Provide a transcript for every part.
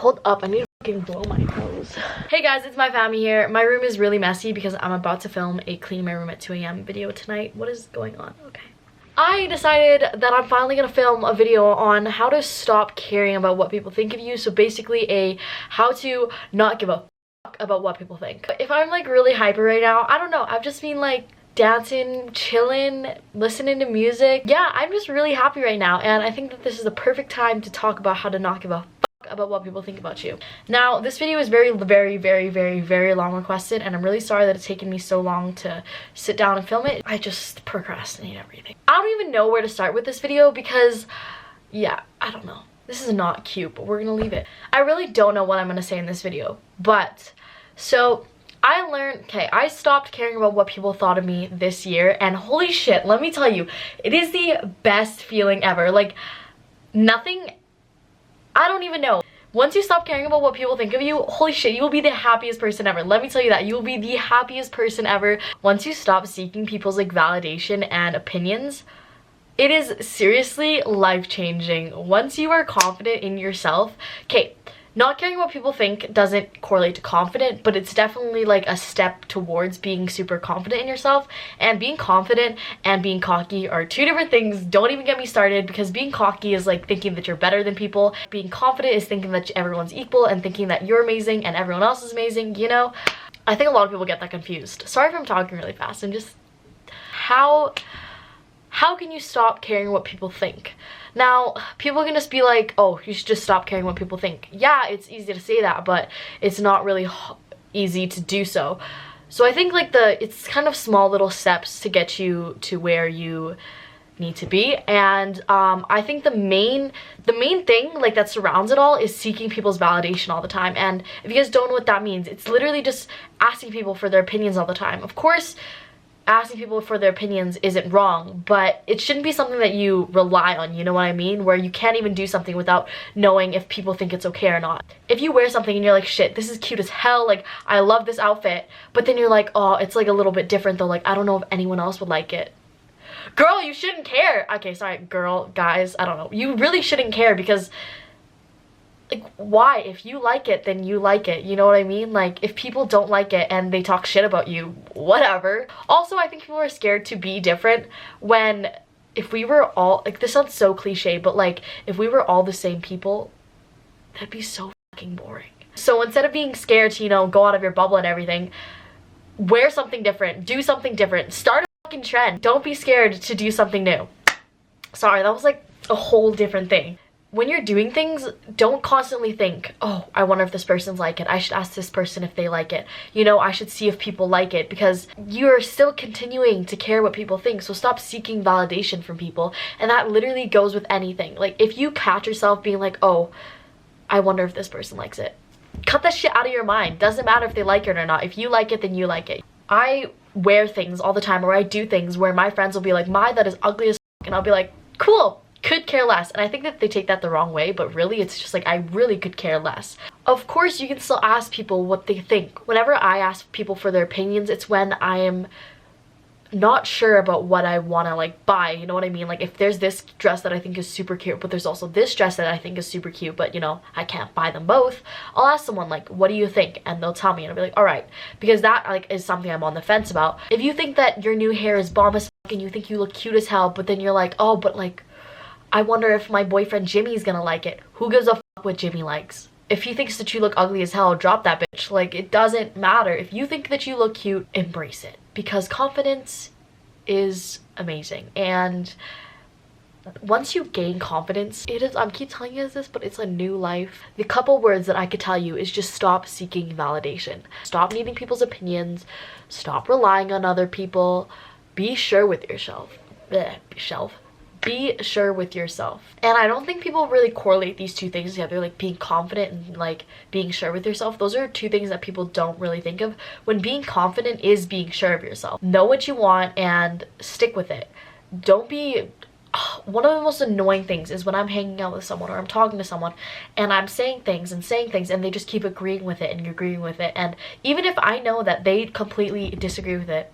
Hold up, I need to fucking blow my nose. Hey guys, it's my family here. My room is really messy because I'm about to film a clean my room at 2 a.m. video tonight. What is going on? Okay. I decided that I'm finally gonna film a video on how to stop caring about what people think of you. So basically a how to not give a fuck about what people think. If I'm like really hyper right now, I don't know, I've just been like dancing, chilling, listening to music. Yeah, I'm just really happy right now, and I think that this is the perfect time to talk about how to not give a fuck about what people think about you. Now, this video is very long requested, and I'm really sorry that it's taken me so long to sit down and film it. I just procrastinate everything. I don't even know where to start with this video because, yeah, I don't know. This is not cute, but we're gonna leave it. I really don't know what I'm gonna say in this video, but so I learned, okay, I stopped caring about what people thought of me this year, and holy shit, let me tell you, it is the best feeling ever. Like, nothing, I don't even know. Once you stop caring about what people think of you, holy shit, you will be the happiest person ever. Let me tell you that. You will be the happiest person ever. Once you stop seeking people's like validation and opinions, it is seriously life-changing. Once you are confident in yourself, okay, not caring what people think doesn't correlate to confident, but it's definitely like a step towards being super confident in yourself. And being confident and being cocky are two different things. Don't even get me started, because being cocky is like thinking that you're better than people. Being confident is thinking that everyone's equal and thinking that you're amazing and everyone else is amazing, you know? I think a lot of people get that confused. Sorry if I'm talking really fast. And just how can you stop caring what people think? Now, people can just be like, oh, you should just stop caring what people think. Yeah, it's easy to say that, but it's not really easy to do so. So I think like it's kind of small little steps to get you to where you need to be. And I think the main thing like that surrounds it all is seeking people's validation all the time. And if you guys don't know what that means, it's literally just asking people for their opinions all the time. Of course, asking people for their opinions isn't wrong, but it shouldn't be something that you rely on, you know what I mean? Where you can't even do something without knowing if people think it's okay or not. If you wear something and you're like, shit, this is cute as hell, like, I love this outfit, but then you're like, oh, it's like a little bit different though, like, I don't know if anyone else would like it. Girl, you shouldn't care. Okay, sorry, girl, guys, I don't know. You really shouldn't care, because like, why? If you like it, then you like it, you know what I mean? Like, if people don't like it and they talk shit about you, whatever. Also, I think people are scared to be different when, if we were all, like, this sounds so cliche, but like, if we were all the same people, that'd be so fucking boring. So instead of being scared to, you know, go out of your bubble and everything, wear something different, do something different, start a fucking trend. Don't be scared to do something new. Sorry, that was like a whole different thing. When you're doing things, don't constantly think, oh, I wonder if this person's like it. I should ask this person if they like it. You know, I should see if people like it, because you're still continuing to care what people think. So stop seeking validation from people. And that literally goes with anything. Like, if you catch yourself being like, oh, I wonder if this person likes it, cut that shit out of your mind. Doesn't matter if they like it or not. If you like it, then you like it. I wear things all the time, or I do things where my friends will be like, my, that is ugly as fuck. And I'll be like, cool. Could care less. And I think that they take that the wrong way, but really it's just like, I really could care less. Of course, you can still ask people what they think. Whenever I ask people for their opinions, it's when I am not sure about what I want to like buy, you know what I mean? Like, if there's this dress that I think is super cute, but there's also this dress that I think is super cute, but you know, I can't buy them both, I'll ask someone like, what do you think? And they'll tell me, and I'll be like, all right, because that like is something I'm on the fence about. If you think that your new hair is bomb as fuck and you think you look cute as hell, but then you're like, oh, but like, I wonder if my boyfriend Jimmy's gonna like it. Who gives a fuck what Jimmy likes? If he thinks that you look ugly as hell, drop that bitch. Like, it doesn't matter. If you think that you look cute, embrace it. Because confidence is amazing. And once you gain confidence, it is, I keep telling you this, but it's a new life. The couple words that I could tell you is just stop seeking validation. Stop needing people's opinions. Stop relying on other people. Be sure with yourself. Be sure with yourself. And I don't think people really correlate these two things together, like being confident and like being sure with yourself. Those are two things that people don't really think of, when being confident is being sure of yourself. Know what you want and stick with it. Don't be, one of the most annoying things is when I'm hanging out with someone or I'm talking to someone and I'm saying things and they just keep agreeing with it and agreeing with it. And even if I know that they completely disagree with it,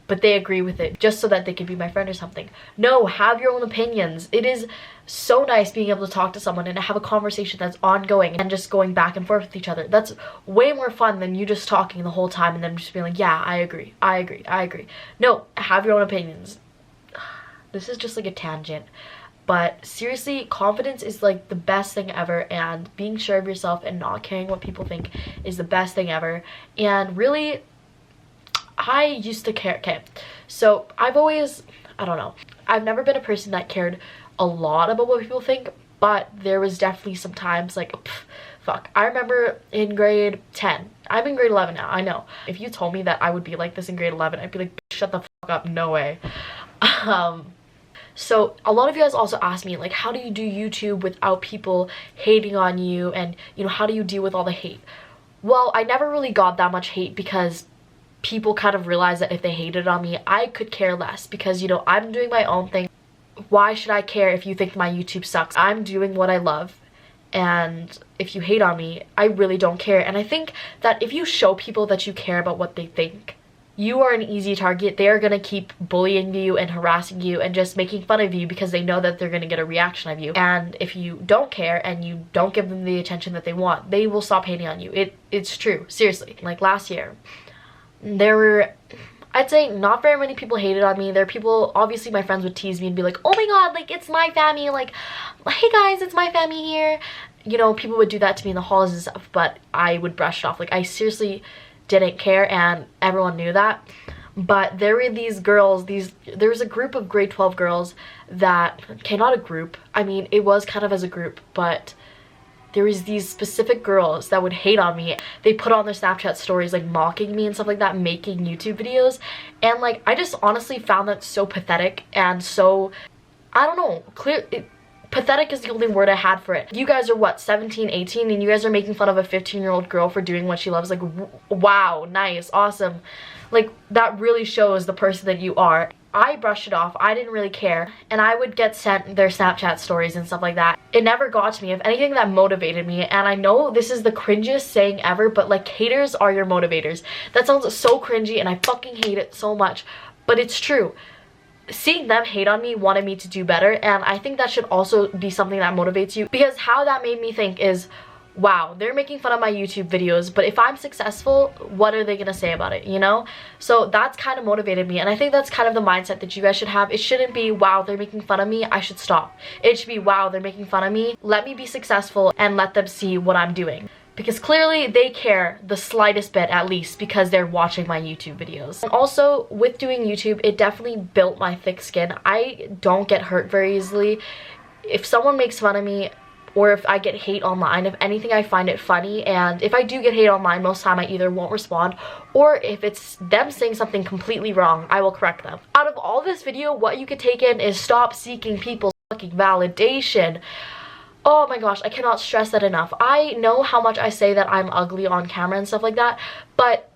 but they agree with it just so that they can be my friend or something. No, have your own opinions. It is so nice being able to talk to someone and have a conversation that's ongoing and just going back and forth with each other. That's way more fun than you just talking the whole time and then just being like, yeah, I agree, I agree, I agree. No, have your own opinions. This is just like a tangent. But seriously, confidence is like the best thing ever, and being sure of yourself and not caring what people think is the best thing ever. And really, I used to care. Okay, so I've always, I don't know, I've never been a person that cared a lot about what people think, but there was definitely some times like, fuck. I remember in grade 10, I'm in grade 11 now, I know. If you told me that I would be like this in grade 11, I'd be like, shut the fuck up, no way. So a lot of you guys also ask me, like, how do you do YouTube without people hating on you, and, you know, how do you deal with all the hate? Well, I never really got that much hate because people kind of realized that if they hated on me, I could care less because, you know, I'm doing my own thing. Why should I care if you think my YouTube sucks? I'm doing what I love, and if you hate on me, I really don't care. And I think that if you show people that you care about what they think, you are an easy target. They are going to keep bullying you and harassing you and just making fun of you because they know that they're going to get a reaction of you. And if you don't care and you don't give them the attention that they want, they will stop hating on you. It's true, seriously. Like last year, there were, I'd say not very many people hated on me. There are people, obviously my friends would tease me and be like, oh my god, like, it's my family, like, hey guys, it's my family here. You know, people would do that to me in the halls and stuff, but I would brush it off. Like, I seriously didn't care, and everyone knew that. But there were these girls, there was a group of grade 12 girls that, okay, not a group, I mean, it was kind of as a group, but there was these specific girls that would hate on me. They put on their Snapchat stories like mocking me and stuff like that, making YouTube videos, and like, I just honestly found that so pathetic and so, I don't know, pathetic is the only word I had for it. You guys are what, 17, 18, and you guys are making fun of a 15-year-old girl for doing what she loves. Like, wow, nice, awesome. Like, that really shows the person that you are. I brushed it off. I didn't really care, and I would get sent their Snapchat stories and stuff like that. It never got to me. If anything, that motivated me. And I know this is the cringiest saying ever, but like, haters are your motivators. That sounds so cringy, and I fucking hate it so much, but it's true. Seeing them hate on me wanted me to do better, and I think that should also be something that motivates you, because how that made me think is, wow, they're making fun of my YouTube videos, but if I'm successful, what are they gonna say about it, you know? So that's kind of motivated me, and I think that's kind of the mindset that you guys should have. It shouldn't be, wow, they're making fun of me, I should stop. It should be, wow, they're making fun of me, let me be successful and let them see what I'm doing. Because clearly they care the slightest bit, at least, because they're watching my YouTube videos. And also, with doing YouTube, it definitely built my thick skin. I don't get hurt very easily. If someone makes fun of me, or if I get hate online, if anything, I find it funny. And if I do get hate online, most of the time I either won't respond, or if it's them saying something completely wrong, I will correct them. Out of all this video, what you could take in is stop seeking people's fucking validation. Oh my gosh, I cannot stress that enough. I know how much I say that I'm ugly on camera and stuff like that, but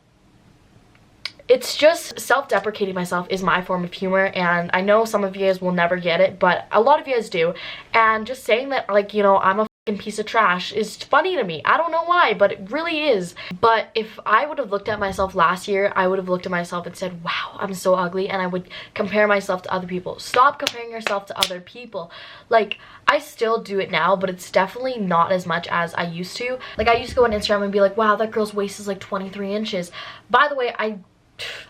it's just self-deprecating myself is my form of humor, and I know some of you guys will never get it, but a lot of you guys do. And just saying that, like, you know, I'm a fucking piece of trash is funny to me. I don't know why, but it really is. But if I would have looked at myself last year, I would have looked at myself and said, wow, I'm so ugly, and I would compare myself to other people. Stop comparing yourself to other people. Like, I still do it now, but it's definitely not as much as I used to. Like, I used to go on Instagram and be like, wow, that girl's waist is like 23 inches. By the way, I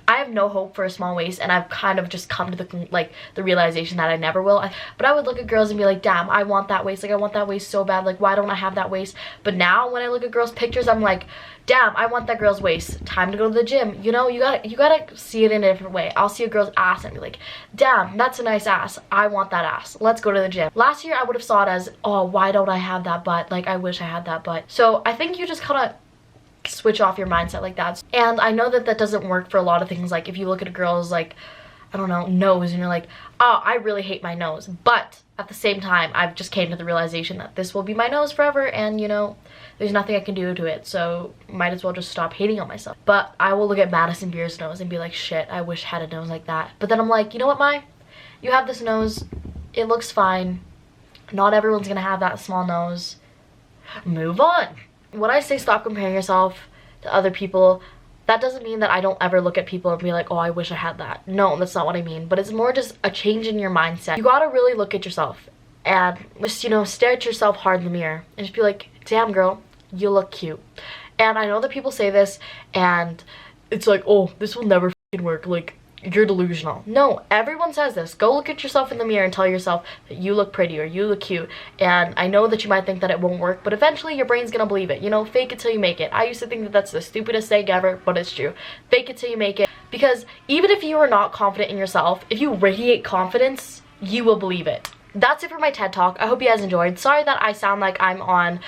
have no hope for a small waist, and I've kind of just come to the realization that I never will. But I would look at girls and be like, damn, I want that waist. Like, I want that waist so bad. Like, why don't I have that waist? But now when I look at girls' pictures, I'm like, damn, I want that girl's waist. Time to go to the gym. You know, you gotta see it in a different way. I'll see a girl's ass and be like, damn, that's a nice ass. I want that ass. Let's go to the gym. Last year, I would have saw it as, oh, why don't I have that butt? Like, I wish I had that butt. So I think you just kind of switch off your mindset like that. And I know that that doesn't work for a lot of things. Like, if you look at a girl's, like, I don't know, nose, and you're like, oh, I really hate my nose. But at the same time, I've just came to the realization that this will be my nose forever, and, you know, there's nothing I can do to it, so might as well just stop hating on myself. But I will look at Madison Beer's nose and be like, shit, I wish I had a nose like that. But then I'm like, you know what, Mai? You have this nose. It looks fine. Not everyone's gonna have that small nose. Move on. When I say stop comparing yourself to other people, that doesn't mean that I don't ever look at people and be like, oh, I wish I had that. No, that's not what I mean. But it's more just a change in your mindset. You gotta really look at yourself and just, you know, stare at yourself hard in the mirror and just be like, damn girl, you look cute. And I know that people say this and it's like, oh, this will never f***ing work. Like, you're delusional. No, everyone says this. Go look at yourself in the mirror and tell yourself that you look pretty or you look cute. And I know that you might think that it won't work, but eventually your brain's gonna believe it. You know, fake it till you make it. I used to think that that's the stupidest thing ever, but it's true. Fake it till you make it. Because even if you are not confident in yourself, if you radiate confidence, you will believe it. That's it for my TED Talk. I hope you guys enjoyed. Sorry that I sound like I'm on,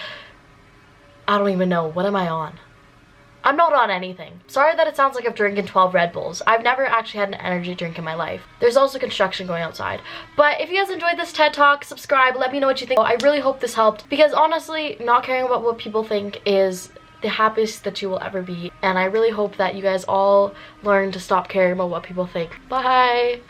I don't even know, what am I on? I'm not on anything. Sorry that it sounds like I'm drinking 12 Red Bulls. I've never actually had an energy drink in my life. There's also construction going outside. But if you guys enjoyed this TED Talk, subscribe, let me know what you think. I really hope this helped because honestly, not caring about what people think is the happiest that you will ever be. And I really hope that you guys all learn to stop caring about what people think. Bye!